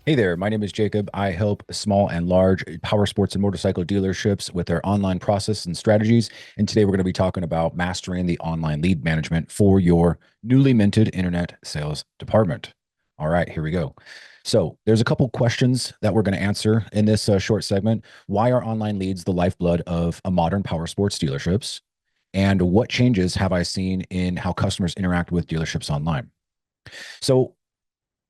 Hey there, my name is Jacob. I help small and large power sports and motorcycle dealerships with their online process and strategies. And today we're going to be talking about mastering the online lead management for your newly minted internet sales department. All right, here we go. So there's a couple questions that we're going to answer in this short segment. Why are online leads the lifeblood of a modern power sports dealerships? And what changes have I seen in how customers interact with dealerships online? So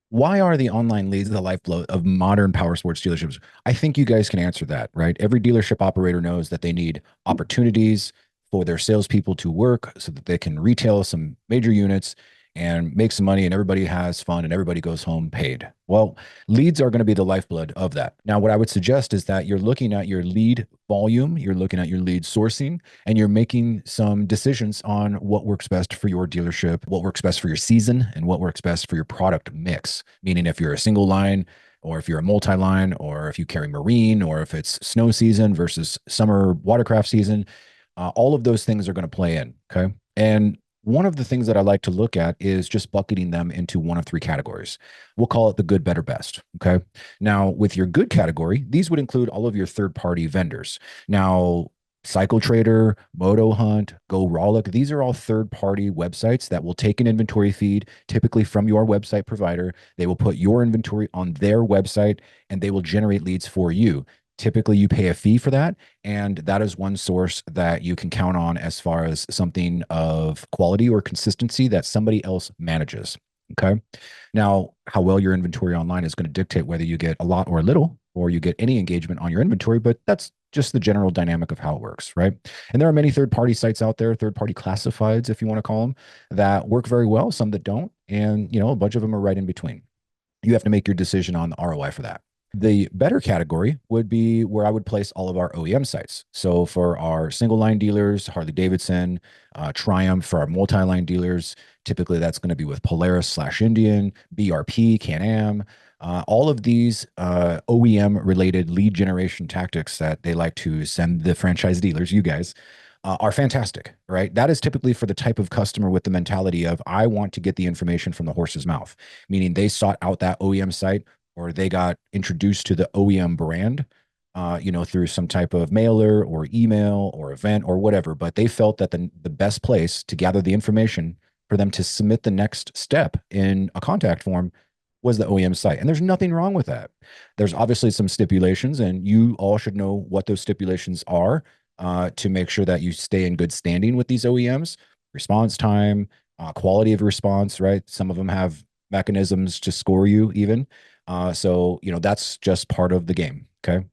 why are the online leads the lifeblood of modern power sports dealerships? I think you guys can answer that, right? Every dealership operator knows that they need opportunities for their salespeople to work so that they can retail some major units and make some money, and everybody has fun and everybody goes home paid. Well, leads are going to be the lifeblood of that. Now, what I would suggest is that you're looking at your lead volume, you're looking at your lead sourcing, and you're making some decisions on what works best for your dealership, what works best for your season, and what works best for your product mix. Meaning, if you're a single line, or if you're a multi line, or if you carry marine, or if it's snow season versus summer watercraft season, all of those things are going to play in. Okay. And one of the things that I like to look at is just bucketing them into one of three categories. We'll call it the good, better, best. Okay. Now, with your good category, these would include all of your third party vendors. Now, Cycle Trader, Moto Hunt, Go Rollick, these are all third party websites that will take an inventory feed, typically from your website provider. They will put your inventory on their website and they will generate leads for you. Typically, you pay a fee for that. And that is one source that you can count on as far as something of quality or consistency that somebody else manages. Okay. Now, how well your inventory online is going to dictate whether you get a lot or a little, or you get any engagement on your inventory, but that's just the general dynamic of how it works, right? And there are many third party sites out there, third party classifieds, if you want to call them, that work very well, some that don't. And, a bunch of them are right in between. You have to make your decision on the ROI for that. The better category would be where I would place all of our OEM sites. So for our single line dealers, Harley-Davidson, Triumph, for our multi-line dealers, typically that's going to be with Polaris/Indian, BRP, Can-Am, all of these OEM related lead generation tactics that they like to send the franchise dealers, you guys, are fantastic, right? That is typically for the type of customer with the mentality of, I want to get the information from the horse's mouth, meaning they sought out that OEM site or they got introduced to the OEM brand, through some type of mailer or email or event or whatever. But they felt that the best place to gather the information for them to submit the next step in a contact form was the OEM site. And there's nothing wrong with that. There's obviously some stipulations, and you all should know what those stipulations are to make sure that you stay in good standing with these OEMs. Response time, quality of response, right? Some of them have mechanisms to score you even. That's just part of the game. Okay.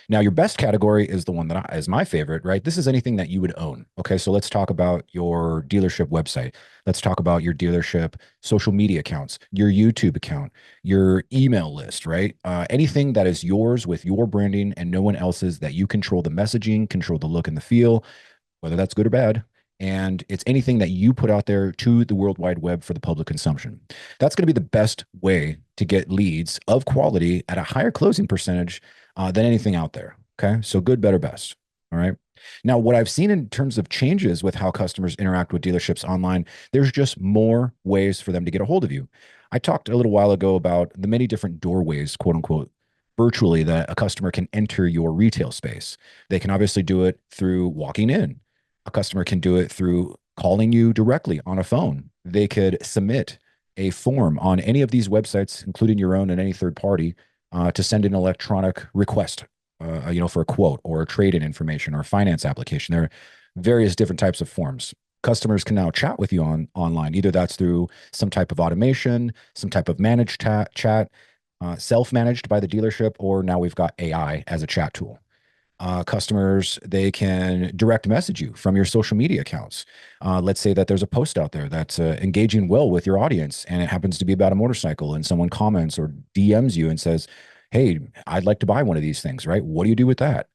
Now, your best category is the one that is my favorite, right? This is anything that you would own. Okay. So let's talk about your dealership website. Let's talk about your dealership social media accounts, your YouTube account, your email list, right? Anything that is yours with your branding and no one else's, that you control the messaging, control the look and the feel, whether that's good or bad. And it's anything that you put out there to the World Wide Web for the public consumption. That's going to be the best way to get leads of quality at a higher closing percentage than anything out there. Okay. So good, better, best. All right. Now, what I've seen in terms of changes with how customers interact with dealerships online, there's just more ways for them to get a hold of you. I talked a little while ago about the many different doorways, quote unquote, virtually, that a customer can enter your retail space. They can obviously do it through walking in. A customer can do it through calling you directly on a phone. They could submit a form on any of these websites, including your own and any third party, to send an electronic request, for a quote or a trade-in information or a finance application. There are various different types of forms. Customers can now chat with you online. Either that's through some type of automation, some type of managed chat, self-managed by the dealership, or now we've got AI as a chat tool. Customers, they can direct message you from your social media accounts. Let's say that there's a post out there that's engaging well with your audience and it happens to be about a motorcycle, and someone comments or DMs you and says, hey, I'd like to buy one of these things, right? What do you do with that?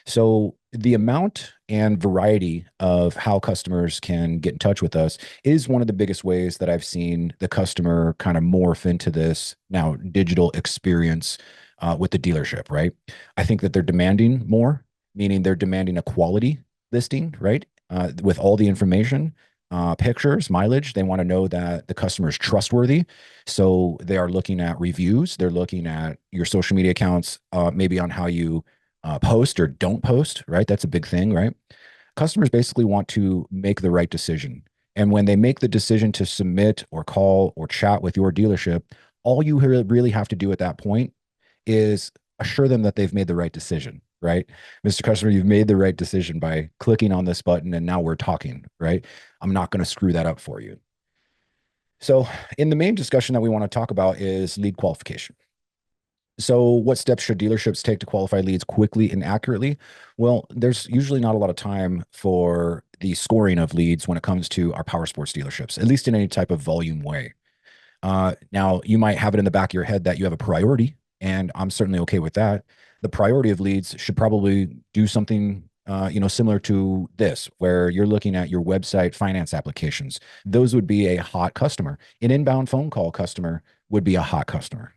So the amount and variety of how customers can get in touch with us is one of the biggest ways that I've seen the customer kind of morph into this now digital experience with the dealership, right? I think that they're demanding more, meaning they're demanding a quality listing, right? With all the information. pictures, mileage. They want to know that the customer is trustworthy. So they are looking at reviews. They're looking at your social media accounts, maybe on how you post or don't post, right? That's a big thing, right? Customers basically want to make the right decision. And when they make the decision to submit or call or chat with your dealership, all you really have to do at that point is assure them that they've made the right decision, right? Mr. Customer, you've made the right decision by clicking on this button and now we're talking, right? I'm not going to screw that up for you. So, in the main discussion that we want to talk about is lead qualification. So, what steps should dealerships take to qualify leads quickly and accurately? Well, there's usually not a lot of time for the scoring of leads when it comes to our power sports dealerships, at least in any type of volume way. Now, you might have it in the back of your head that you have a priority, and I'm certainly okay with that. The priority of leads should probably do something, similar to this, where you're looking at your website finance applications. Those would be a hot customer. An inbound phone call customer would be a hot customer.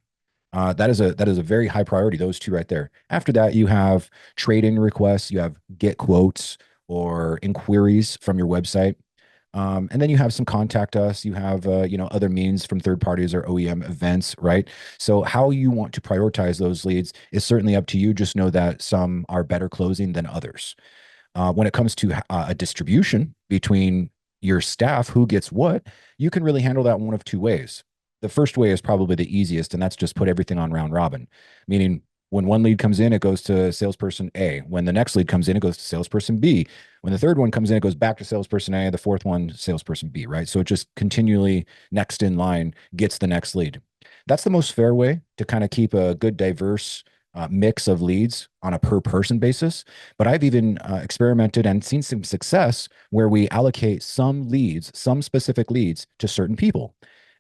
That is a very high priority. Those two right there. After that, you have trade-in requests, you have get quotes or inquiries from your website. And then you have some contact us, you have, other means from third parties or OEM events, right? So how you want to prioritize those leads is certainly up to you. Just know that some are better closing than others. When it comes to a distribution between your staff, who gets what, you can really handle that one of two ways. The first way is probably the easiest, and that's just put everything on round robin, meaning when one lead comes in, it goes to salesperson A. When the next lead comes in, it goes to salesperson B. When the third one comes in, it goes back to salesperson A. The fourth one, salesperson B, right? So it just continually next in line gets the next lead. That's the most fair way to kind of keep a good, diverse mix of leads on a per person basis. But I've even experimented and seen some success where we allocate some leads, some specific leads to certain people.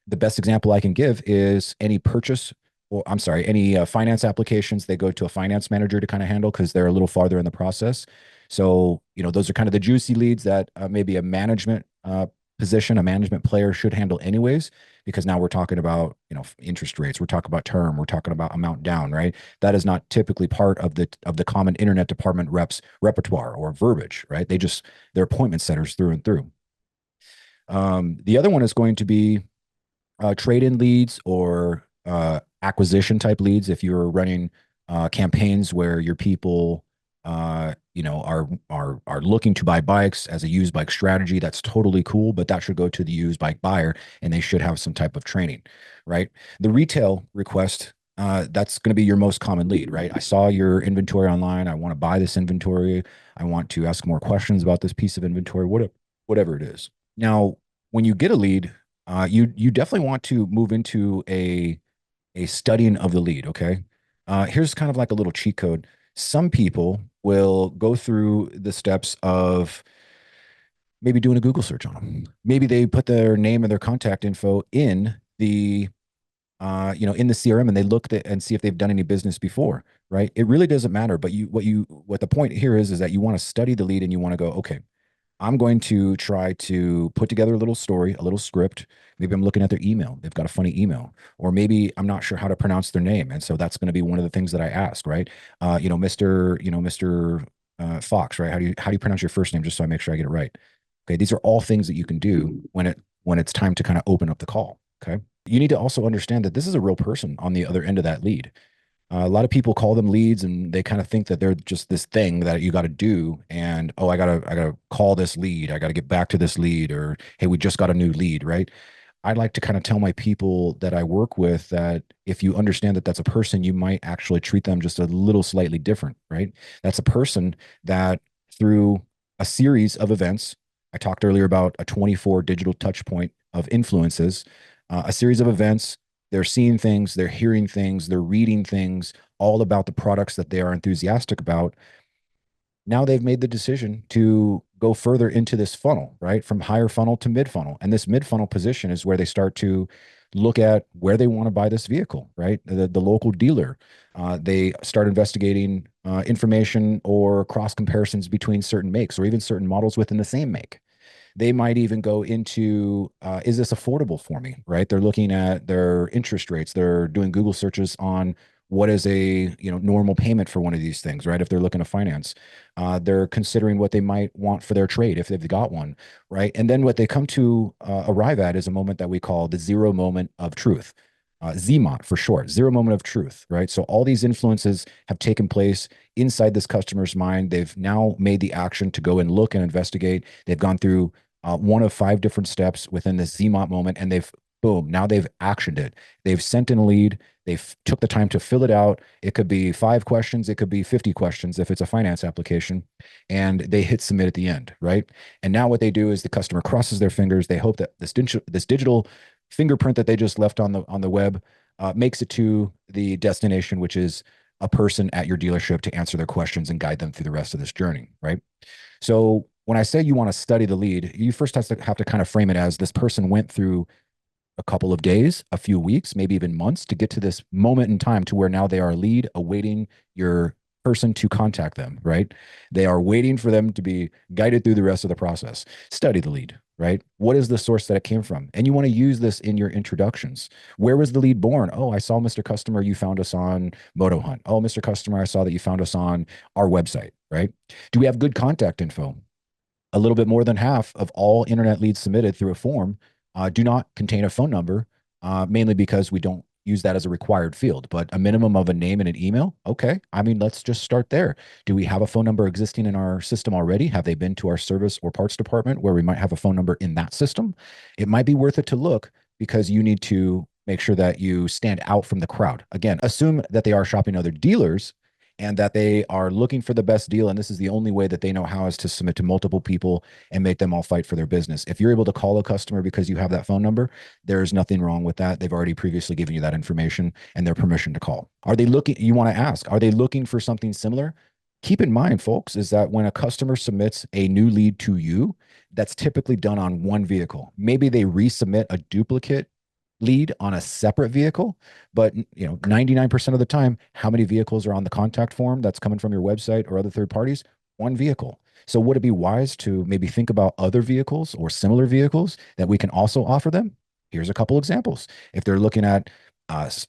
The best example I can give is any purchase, or I'm sorry, any finance applications they go to a finance manager to kind of handle because they're a little farther in the process. So, those are kind of the juicy leads that maybe a management position, a management player should handle anyways, because now we're talking about, interest rates, we're talking about term, we're talking about amount down, right? That is not typically part of the common internet department reps repertoire or verbiage, right? They're appointment setters through and through. The other one is going to be trade-in leads or acquisition type leads. If you're running campaigns where your people, are looking to buy bikes as a used bike strategy, that's totally cool. But that should go to the used bike buyer, and they should have some type of training, right? The retail request. That's going to be your most common lead, right? I saw your inventory online. I want to buy this inventory. I want to ask more questions about this piece of inventory, whatever it is. Now, when you get a lead, you definitely want to move into a studying of the lead. Okay, here's kind of like a little cheat code. Some people will go through the steps of maybe doing a Google search on them. Maybe they put their name and their contact info in the in the CRM, and they look at and see if they've done any business before. Right? It really doesn't matter. But what the point here is that you want to study the lead and you want to go, okay, I'm going to try to put together a little story, a little script. Maybe I'm looking at their email. They've got a funny email, or maybe I'm not sure how to pronounce their name, and so that's going to be one of the things that I ask, right? Mr. Fox, right? How do you pronounce your first name, just so I make sure I get it right? Okay, these are all things that you can do when it's time to kind of open up the call. Okay, you need to also understand that this is a real person on the other end of that lead. A lot of people call them leads, and they kind of think that they're just this thing that you got to do. And oh, I gotta call this lead. I got to get back to this lead, or hey, we just got a new lead, right? I like to kind of tell my people that I work with that if you understand that that's a person, you might actually treat them just a little slightly different, right? That's a person that through a series of events, I talked earlier about a 24 digital touch point of influences, a series of events. They're seeing things, they're hearing things, they're reading things all about the products that they are enthusiastic about. Now they've made the decision to go further into this funnel, right? From higher funnel to mid funnel. And this mid funnel position is where they start to look at where they want to buy this vehicle, right? The local dealer. They start investigating information or cross comparisons between certain makes or even certain models within the same make. They might even go into, is this affordable for me, right? They're looking at their interest rates. They're doing Google searches on what is a normal payment for one of these things, right? If they're looking to finance, they're considering what they might want for their trade if they've got one, right? And then what they come to arrive at is a moment that we call the zero moment of truth. ZMOT for short, zero moment of truth, right? So all these influences have taken place inside this customer's mind. They've now made the action to go and look and investigate. They've gone through one of 5 different steps within this ZMOT moment, and now they've actioned it. They've sent in a lead. They've took the time to fill it out. It could be 5 questions. It could be 50 questions if it's a finance application, and they hit submit at the end, right? And now what they do is the customer crosses their fingers. They hope that this digital fingerprint that they just left on the web makes it to the destination, which is a person at your dealership to answer their questions and guide them through the rest of this journey, right? So when I say you want to study the lead, you first have to kind of frame it as this person went through a couple of days, a few weeks, maybe even months to get to this moment in time to where now they are a lead awaiting your person to contact them, right? They are waiting for them to be guided through the rest of the process. Study the lead, right? What is the source that it came from? And you want to use this in your introductions. Where was the lead born? Oh, I saw, Mr. Customer, you found us on Moto Hunt. Oh, Mr. Customer, I saw that you found us on our website, right? Do we have good contact info? A little bit more than half of all internet leads submitted through a form do not contain a phone number, mainly because we don't use that as a required field, but a minimum of a name and an email. Okay. I mean, let's just start there. Do we have a phone number existing in our system already? Have they been to our service or parts department where we might have a phone number in that system? It might be worth it to look because you need to make sure that you stand out from the crowd. Again, assume that they are shopping other dealers and that they are looking for the best deal. And this is the only way that they know how is to submit to multiple people and make them all fight for their business. If you're able to call a customer because you have that phone number, there's nothing wrong with that. They've already previously given you that information and their permission to call. Are they looking, you want to ask, are they looking for something similar? Keep in mind, folks, is that when a customer submits a new lead to you, that's typically done on one vehicle. Maybe they resubmit a duplicate lead on a separate vehicle, but 99% of the time, how many vehicles are on the contact form that's coming from your website or other third parties? One vehicle. So would it be wise to maybe think about other vehicles or similar vehicles that we can also offer them? Here's a couple examples. If they're looking at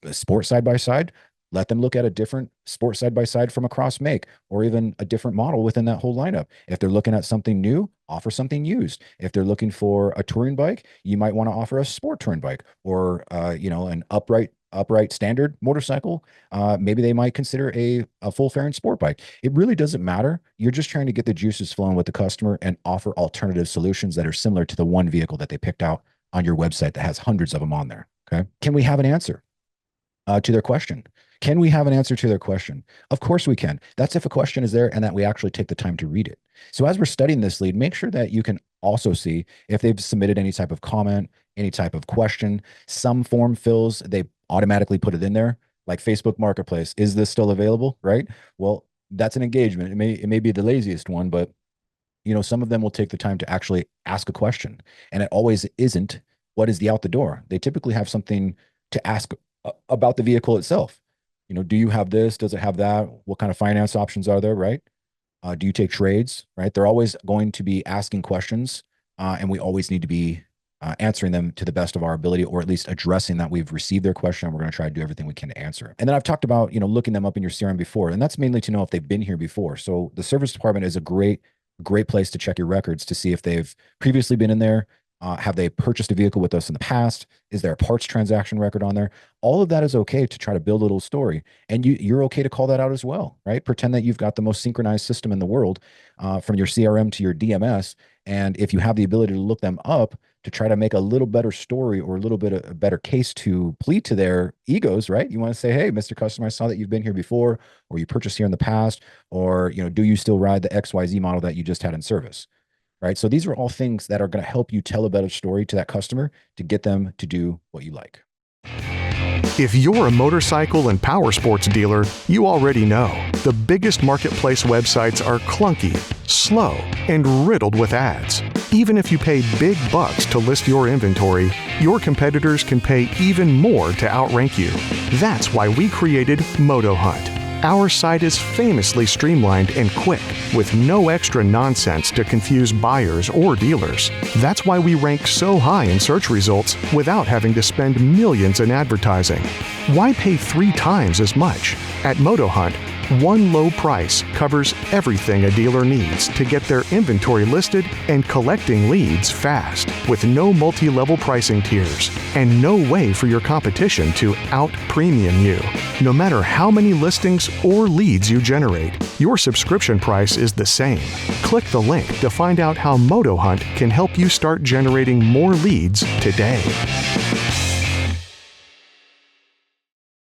sport side-by-side, let them look at a different sport side-by-side from across make, or even a different model within that whole lineup. If they're looking at something new, offer something used. If they're looking for a touring bike, you might want to offer a sport touring bike, or an upright standard motorcycle. Maybe they might consider a full fairing sport bike. It really doesn't matter. You're just trying to get the juices flowing with the customer and offer alternative solutions that are similar to the one vehicle that they picked out on your website that has hundreds of them on there. Okay. Can we have an answer to their question? Can we have an answer to their question? Of course we can. That's if a question is there and that we actually take the time to read it. So as we're studying this lead, make sure that you can also see if they've submitted any type of comment, any type of question. Some form fills, they automatically put it in there, like Facebook Marketplace. Is this still available? Right? Well, that's an engagement. It may be the laziest one, but some of them will take the time to actually ask a question. And it always isn't, what is the out the door? They typically have something to ask about the vehicle itself. Do you have this? Does it have that? What kind of finance options are there, right? Do you take trades, right? They're always going to be asking questions, and we always need to be answering them to the best of our ability, or at least addressing that we've received their question and we're going to try to do everything we can to answer it. And then I've talked about, looking them up in your CRM before, and that's mainly to know if they've been here before. So the service department is a great place to check your records to see if they've previously been in there. Have they purchased a vehicle with us in the past? Is there a parts transaction record on there? All of that is okay to try to build a little story. And you're okay to call that out as well, right? Pretend that you've got the most synchronized system in the world, from your CRM to your DMS. And if you have the ability to look them up to try to make a little better story or a little bit of a better case to plead to their egos, right? You want to say, hey, Mr. Customer, I saw that you've been here before, or you purchased here in the past, or, do you still ride the XYZ model that you just had in service? Right. So these are all things that are going to help you tell a better story to that customer to get them to do what you like. If you're a motorcycle and power sports dealer, you already know the biggest marketplace websites are clunky, slow, and riddled with ads. Even if you pay big bucks to list your inventory, your competitors can pay even more to outrank you. That's why we created Moto Hunt. Our site is famously streamlined and quick, with no extra nonsense to confuse buyers or dealers. That's why we rank so high in search results without having to spend millions in advertising. Why pay 3 times as much? At MotoHunt, one low price covers everything a dealer needs to get their inventory listed and collecting leads fast, with no multi-level pricing tiers and no way for your competition to out-premium you. No matter how many listings or leads you generate, your subscription price is the same. Click the link to find out how MotoHunt can help you start generating more leads today.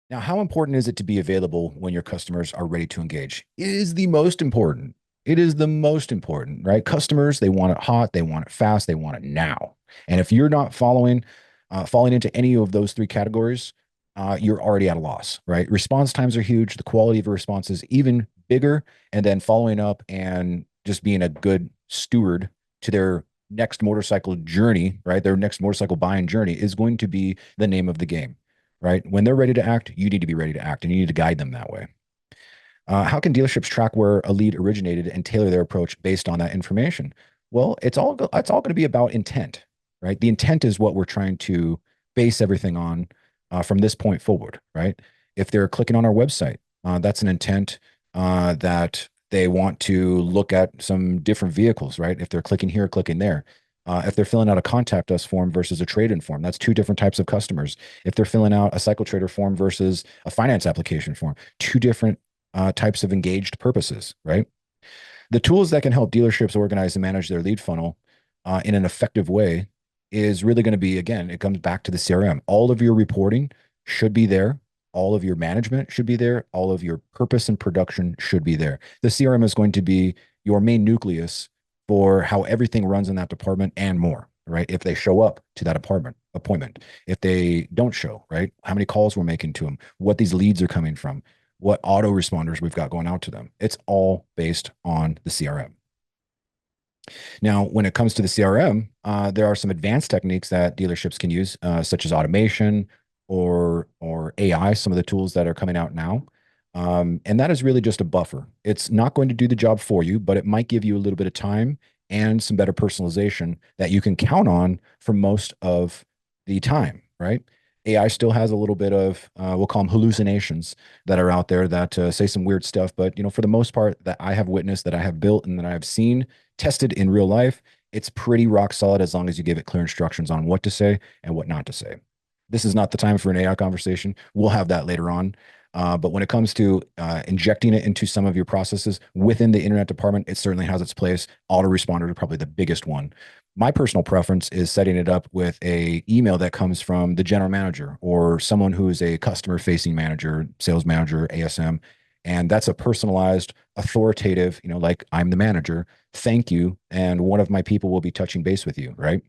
Now, how important is it to be available when your customers are ready to engage? It is the most important. It is the most important, right? Customers, they want it hot, they want it fast, they want it now. And if you're not falling into any of those 3 categories, you're already at a loss, right? Response times are huge. The quality of a response is even bigger. And then following up and just being a good steward to their next motorcycle journey, right? Their next motorcycle buying journey is going to be the name of the game. Right? When they're ready to act, you need to be ready to act, and you need to guide them that way. How can dealerships track where a lead originated and tailor their approach based on that information? Well, it's all going to be about intent, right? The intent is what we're trying to base everything on from this point forward, right? If they're clicking on our website, that's an intent that they want to look at some different vehicles, right? If they're clicking here, clicking there. If they're filling out a contact us form versus a trade-in form, that's 2 different types of customers. If they're filling out a cycle trader form versus a finance application form, 2 different types of engaged purposes, right? The tools that can help dealerships organize and manage their lead funnel in an effective way is really going to be, again, it comes back to the CRM. All of your reporting should be there. All of your management should be there. All of your purpose and production should be there. The CRM is going to be your main nucleus for how everything runs in that department and more, right? If they show up to that appointment, if they don't show, right? How many calls we're making to them, what these leads are coming from, what autoresponders we've got going out to them. It's all based on the CRM. Now, when it comes to the CRM, there are some advanced techniques that dealerships can use, such as automation or AI, some of the tools that are coming out now. And that is really just a buffer. It's not going to do the job for you, but it might give you a little bit of time and some better personalization that you can count on for most of the time, right? AI still has a little bit of, we'll call them hallucinations that are out there that say some weird stuff. But, for the most part that I have witnessed, that I have built, and that I have seen tested in real life, it's pretty rock solid as long as you give it clear instructions on what to say and what not to say. This is not the time for an AI conversation. We'll have that later on. But when it comes to injecting it into some of your processes within the internet department, it certainly has its place. Autoresponder is probably the biggest one. My personal preference is setting it up with a email that comes from the general manager or someone who is a customer facing manager, sales manager, ASM. And that's a personalized, authoritative, like, I'm the manager. Thank you. And one of my people will be touching base with you, right?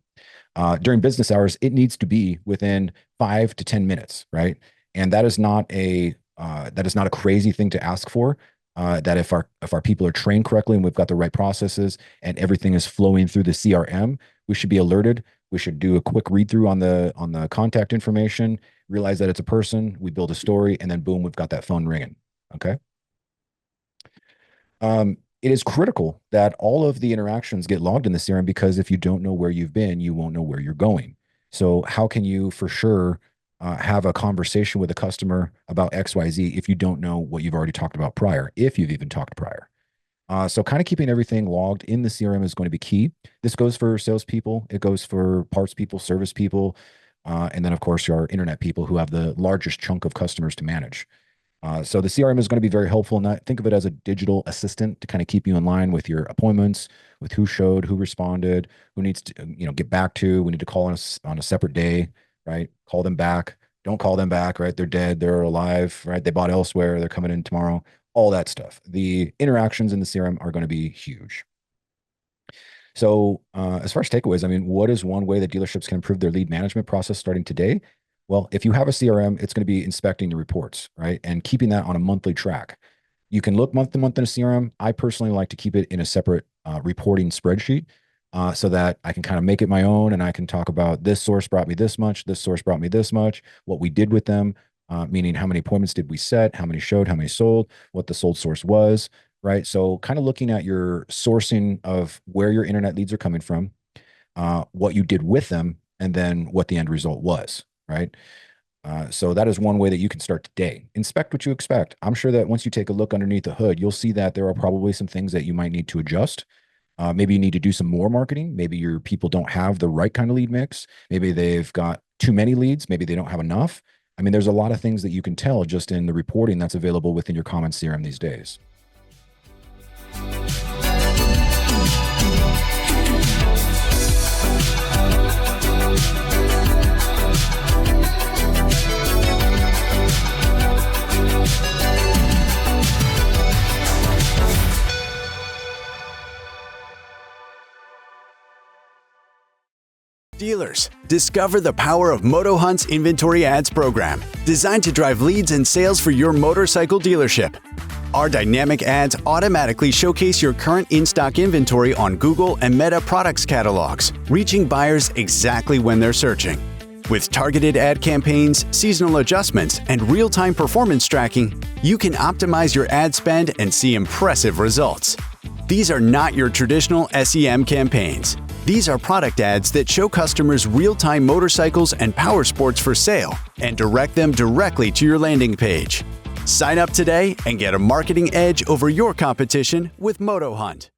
During business hours, it needs to be within 5 to 10 minutes, right? And that is not a crazy thing to ask for. That if our people are trained correctly and we've got the right processes and everything is flowing through the CRM, we should be alerted. We should do a quick read through on the contact information, realize that it's a person. We build a story, and then boom, we've got that phone ringing. Okay. It is critical that all of the interactions get logged in the CRM, because if you don't know where you've been, you won't know where you're going. So how can you for sure have a conversation with a customer about XYZ if you don't know what you've already talked about prior, if you've even talked prior? So kind of keeping everything logged in the CRM is going to be key. This goes for salespeople. It goes for parts people, service people, and then, of course, your internet people who have the largest chunk of customers to manage. So the CRM is going to be very helpful. And think of it as a digital assistant to kind of keep you in line with your appointments, with who showed, who responded, who needs to get back to. We need to call on a separate day, right? Call them back. Don't call them back, right? They're dead. They're alive, right? They bought elsewhere. They're coming in tomorrow. All that stuff. The interactions in the CRM are going to be huge. So as far as takeaways, what is one way that dealerships can improve their lead management process starting today? Well, if you have a CRM, it's going to be inspecting the reports, right? And keeping that on a monthly track. You can look month to month in a CRM. I personally like to keep it in a separate reporting spreadsheet so that I can kind of make it my own, and I can talk about this source brought me this much, this source brought me this much, what we did with them, meaning how many appointments did we set, how many showed, how many sold, what the sold source was, right? So kind of looking at your sourcing of where your internet leads are coming from, what you did with them, and then what the end result was, right? So that is one way that you can start today. Inspect what you expect. I'm sure that once you take a look underneath the hood, you'll see that there are probably some things that you might need to adjust. Maybe you need to do some more marketing. Maybe your people don't have the right kind of lead mix. Maybe they've got too many leads. Maybe they don't have enough. I mean, there's a lot of things that you can tell just in the reporting that's available within your common CRM these days. Dealers, discover the power of MotoHunt's Inventory Ads program, designed to drive leads and sales for your motorcycle dealership. Our dynamic ads automatically showcase your current in-stock inventory on Google and Meta products catalogs, reaching buyers exactly when they're searching. With targeted ad campaigns, seasonal adjustments, and real-time performance tracking, you can optimize your ad spend and see impressive results. These are not your traditional SEM campaigns. These are product ads that show customers real-time motorcycles and power sports for sale and direct them directly to your landing page. Sign up today and get a marketing edge over your competition with MotoHunt.